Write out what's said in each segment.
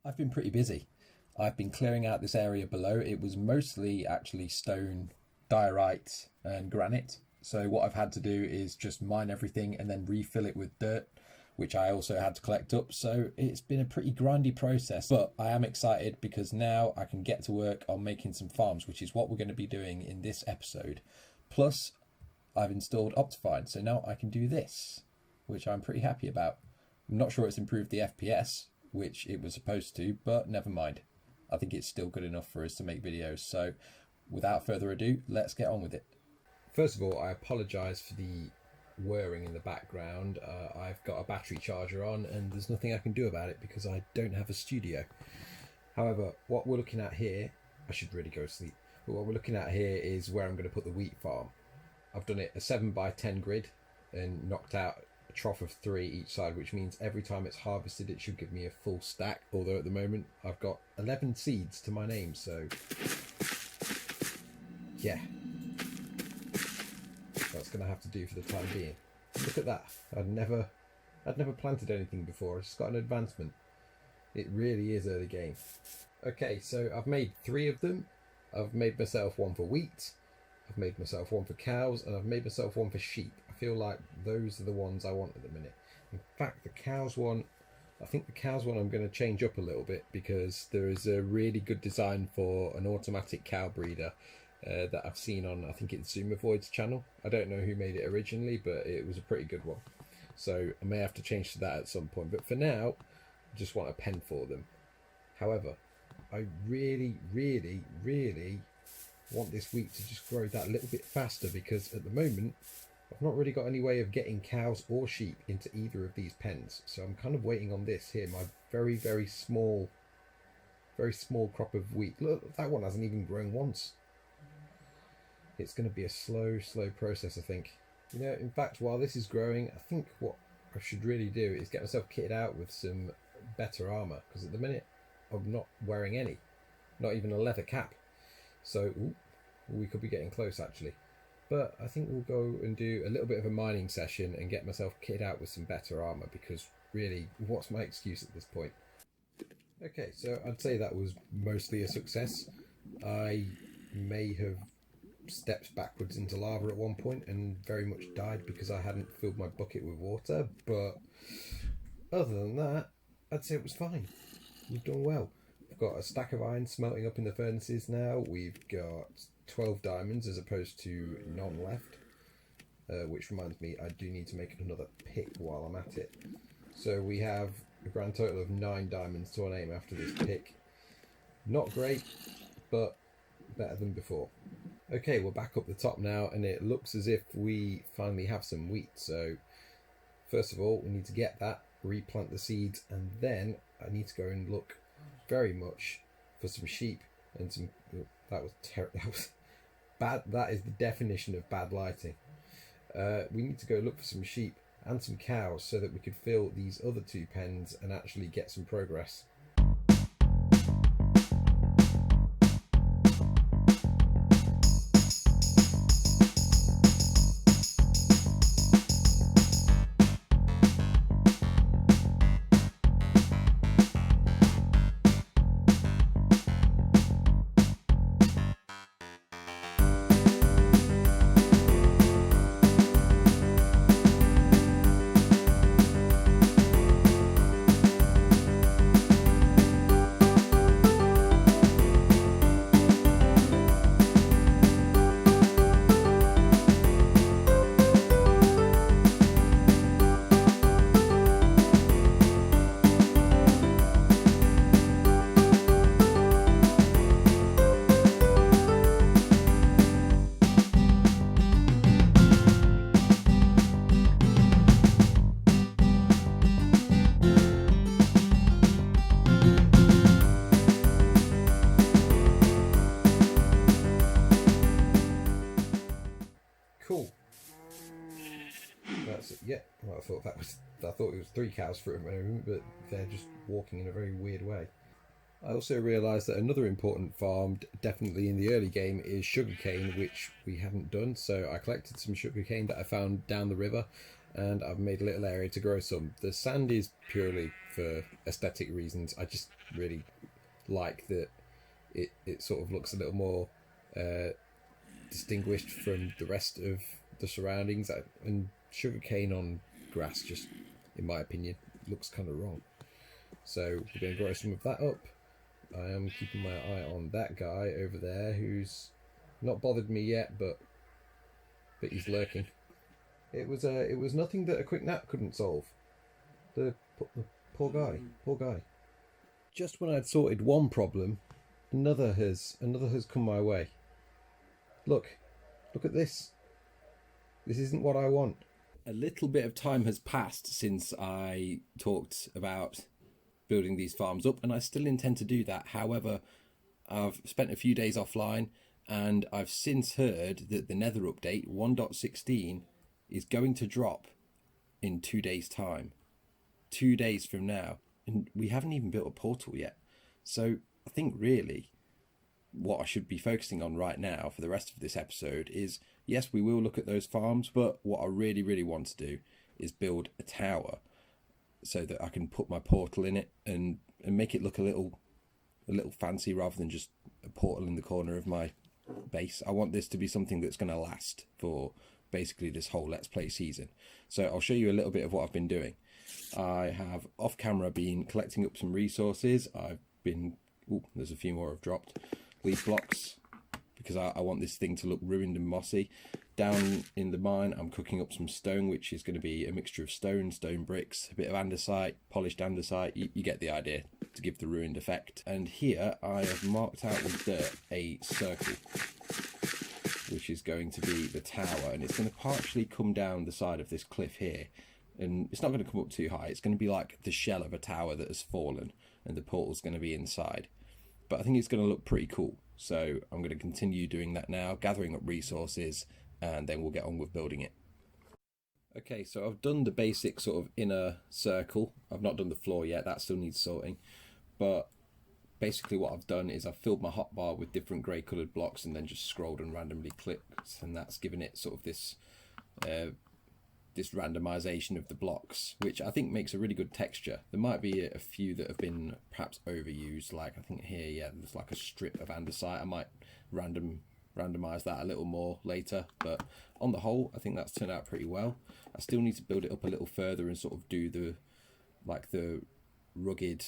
I've been pretty busy. I've been clearing out this area below. It was mostly actually stone, diorite and granite. So what I've had to do is just mine everything and then refill it with dirt, which I also had to collect up. So it's been a pretty grindy process, but I am excited because now I can get to work on making some farms, which is what we're going to be doing in this episode. Plus, I've installed Optifine, so now I can do this, which I'm pretty happy about. I'm not sure it's improved the FPS, which it was supposed to, but never mind. I think it's still good enough for us to make videos. So without further ado, let's get on with it. First of all, I apologise for the whirring in the background. I've got a battery charger on and there's nothing I can do about it because I don't have a studio. However, what we're looking at here, I should really go to sleep, but what we're looking at here is where I'm going to put the wheat farm. I've done it a 7x10 grid and knocked out a trough of 3 each side, which means every time it's harvested it should give me a full stack, although at the moment I've got 11 seeds to my name, so yeah, that's going to have to do for the time being. Look at that. I'd never planted anything before. It's got an advancement. It really is early game. Okay, so I've made 3 of them. I've made myself one for wheat, I've made myself one for cows, and I've made myself one for sheep. I feel like those are the ones I want at the minute. In fact, the cows one, I think the cows one I'm going to change up a little bit because there is a really good design for an automatic cow breeder that I've seen on, I think it's Zoomovoid's channel. I don't know who made it originally, but it was a pretty good one. So I may have to change to that at some point. But for now, I just want a pen for them. However, I really want this wheat to just grow that little bit faster because at the moment, I've not really got any way of getting cows or sheep into either of these pens. So I'm kind of waiting on this here, my very small crop of wheat. Look, that one hasn't even grown once. It's going to be a slow process, I think. You know, in fact, while this is growing, I think what I should really do is get myself kitted out with some better armour, because at the minute I'm not wearing any, not even a leather cap. So we could be getting close actually. But I think we'll go and do a little bit of a mining session and get myself kitted out with some better armour, because really, what's my excuse at this point? Okay, so I'd say that was mostly a success. I may have stepped backwards into lava at one point and very much died because I hadn't filled my bucket with water, but other than that, I'd say it was fine. We've done well. We've got a stack of iron smelting up in the furnaces now. We've got 12 diamonds as opposed to none left, which reminds me I do need to make another pick while I'm at it. So we have a grand total of 9 diamonds to our name after this pick. Not great, but better than before. Okay, we're back up the top now and it looks as if we finally have some wheat. So first of all, we need to get that, replant the seeds, and then I need to go and look very much for some sheep and some... That was terrible. That was bad. That is the definition of bad lighting. We need to go look for some sheep and some cows so that we could fill these other 2 pens and actually get some progress. Cool. That's it. Yeah. Well, I thought it was 3 cows for a moment, but they're just walking in a very weird way. I also realised that another important farm, definitely in the early game, is sugarcane, which we haven't done. So I collected some sugarcane that I found down the river. and I've made a little area to grow some. The sand is purely for aesthetic reasons. I just really like that it sort of looks a little more distinguished from the rest of the surroundings. And sugarcane on grass just, in my opinion, looks kind of wrong. So we're going to grow some of that up. I am keeping my eye on that guy over there who's not bothered me yet, but he's lurking. It was nothing that a quick nap couldn't solve. The poor guy. Just when I'd sorted one problem, another has come my way. Look at this. This isn't what I want. A little bit of time has passed since I talked about building these farms up, and I still intend to do that. However, I've spent a few days offline, and I've since heard that the Nether update 1.16 is going to drop in 2 days' time. 2 days from now. And we haven't even built a portal yet. So I think really what I should be focusing on right now for the rest of this episode is, yes, we will look at those farms, but what I really, really want to do is build a tower so that I can put my portal in it and make it look a little fancy rather than just a portal in the corner of my base. I want this to be something that's going to last for basically this whole Let's Play season. So I'll show you a little bit of what I've been doing. I have off camera been collecting up some resources. I've been, there's a few more I've dropped. Leaf blocks, because I want this thing to look ruined and mossy. Down in the mine, I'm cooking up some stone, which is going to be a mixture of stone bricks, a bit of andesite, polished andesite. You get the idea, to give the ruined effect. And here I have marked out with dirt a circle, which is going to be the tower, and it's going to partially come down the side of this cliff here, and it's not going to come up too high. It's going to be like the shell of a tower that has fallen, and the portal's going to be inside. But I think it's going to look pretty cool, so I'm going to continue doing that now, gathering up resources, and then we'll get on with building it. Okay, so I've done the basic sort of inner circle. I've not done the floor yet, that still needs sorting, but basically what I've done is I've filled my hotbar with different grey coloured blocks and then just scrolled and randomly clicked, and that's given it sort of this this randomization of the blocks, which I think makes a really good texture. There might be a few that have been perhaps overused, like I think here, yeah, there's like a strip of andesite. I might randomize that a little more later, but on the whole I think that's turned out pretty well. I still need to build it up a little further and sort of do the rugged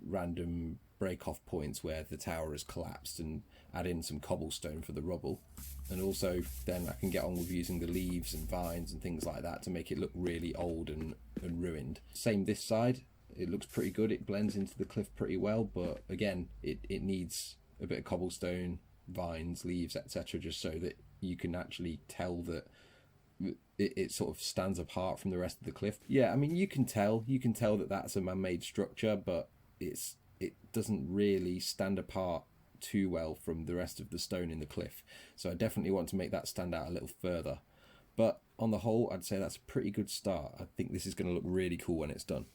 random break off points where the tower has collapsed and add in some cobblestone for the rubble, and also then I can get on with using the leaves and vines and things like that to make it look really old and ruined. Same this side, it looks pretty good, it blends into the cliff pretty well, but again it needs a bit of cobblestone, vines, leaves, etc., just so that you can actually tell that it sort of stands apart from the rest of the cliff. Yeah, I mean you can tell that that's a man-made structure, but it doesn't really stand apart too well from the rest of the stone in the cliff. So I definitely want to make that stand out a little further. But on the whole, I'd say that's a pretty good start. I think this is going to look really cool when it's done.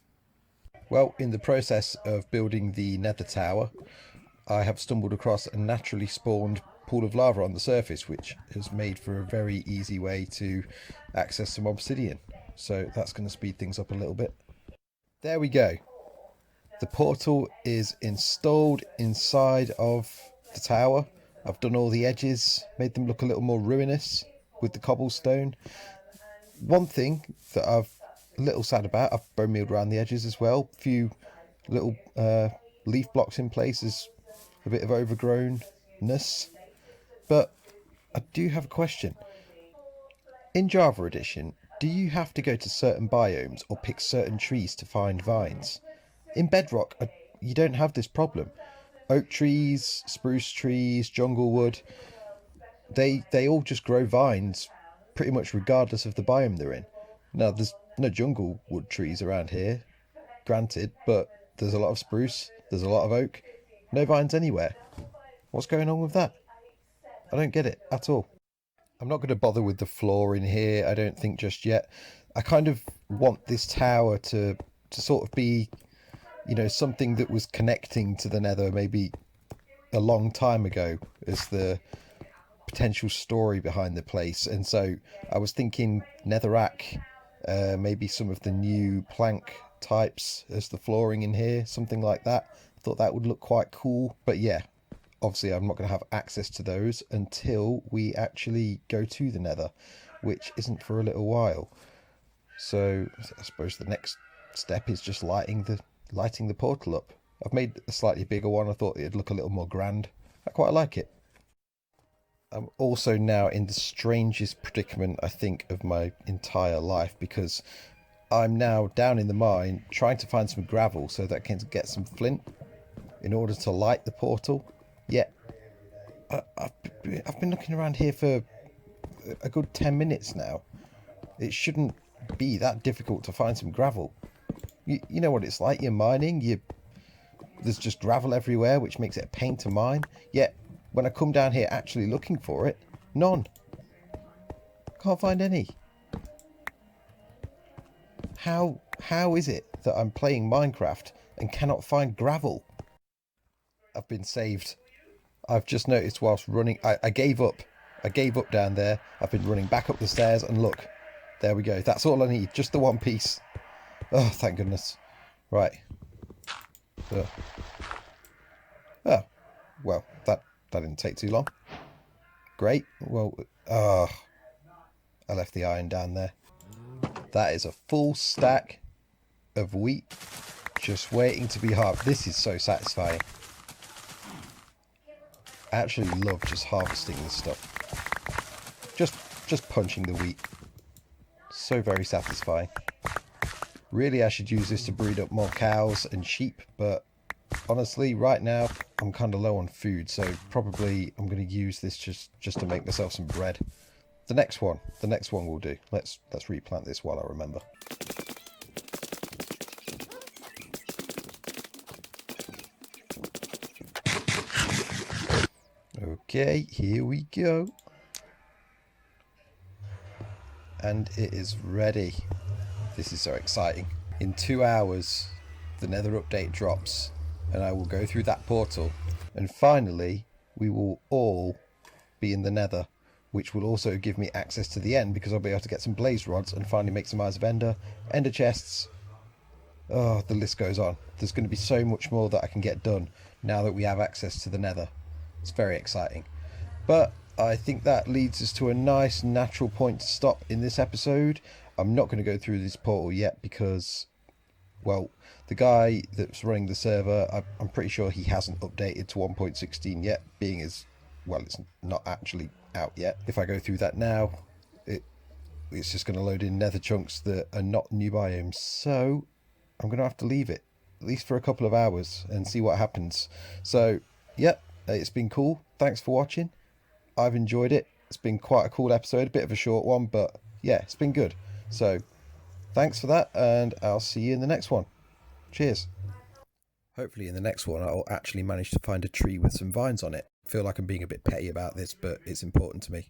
Well, in the process of building the Nether tower, I have stumbled across a naturally spawned pool of lava on the surface, which has made for a very easy way to access some obsidian. So that's going to speed things up a little bit. There we go. The portal is installed inside of the tower. I've done all the edges, made them look a little more ruinous with the cobblestone. One thing that I've a little sad about, I've bone mealed around the edges as well. A few little leaf blocks in places, a bit of overgrownness. But I do have a question. In Java Edition, do you have to go to certain biomes or pick certain trees to find vines? In Bedrock, you don't have this problem. Oak trees, spruce trees, jungle wood, they all just grow vines pretty much regardless of the biome they're in. Now, there's no jungle wood trees around here, granted, but there's a lot of spruce, there's a lot of oak, no vines anywhere. What's going on with that? I don't get it at all. I'm not going to bother with the floor in here, I don't think, just yet. I kind of want this tower to sort of be, you know, something that was connecting to the Nether maybe a long time ago as the potential story behind the place. And so I was thinking netherrack Maybe some of the new plank types as the flooring in here, something like that. I thought that would look quite cool. But yeah, obviously I'm not going to have access to those until we actually go to the Nether, which isn't for a little while. So I suppose the next step is just lighting the portal up. I've made a slightly bigger one. I thought it'd look a little more grand. I quite like it. I'm also now in the strangest predicament, I think, of my entire life, because I'm now down in the mine trying to find some gravel so that I can get some flint in order to light the portal. Yet I've been looking around here for a good 10 minutes now. It shouldn't be that difficult to find some gravel. You know what it's like, you're mining, there's just gravel everywhere, which makes it a pain to mine. Yet when I come down here actually looking for it, none. Can't find any. How is it that I'm playing Minecraft and cannot find gravel? I've been saved. I've just noticed whilst running, I gave up. I gave up down there. I've been running back up the stairs and look, there we go. That's all I need, just the one piece. Oh, thank goodness. Right. Oh, well, that didn't take too long. Great. Well, I left the iron down there. That is a full stack of wheat just waiting to be harvested. This is so satisfying. I actually love just harvesting this stuff. Just punching the wheat. So very satisfying. Really, I should use this to breed up more cows and sheep, but honestly, right now, I'm kind of low on food, so probably I'm going to use this just to make myself some bread. The next one will do. Let's replant this while I remember. Okay, here we go. And it is ready. This is so exciting. In 2 hours, the Nether update drops, and I will go through that portal, and finally, we will all be in the Nether, which will also give me access to the end, because I'll be able to get some blaze rods and finally make some Eyes of Ender, Ender chests. Oh, the list goes on. There's going to be so much more that I can get done now that we have access to the Nether. It's very exciting. But I think that leads us to a nice natural point to stop in this episode. I'm not going to go through this portal yet because, well, the guy that's running the server, I'm pretty sure he hasn't updated to 1.16 yet, being as, well, it's not actually out yet. If I go through that now, it's just going to load in nether chunks that are not new biomes. So I'm going to have to leave it, at least for a couple of hours, and see what happens. So, yeah, it's been cool. Thanks for watching. I've enjoyed it. It's been quite a cool episode, a bit of a short one, but yeah, it's been good. So thanks for that, and I'll see you in the next one. Cheers. Hopefully in the next one I'll actually manage to find a tree with some vines on it. I feel like I'm being a bit petty about this, but it's important to me.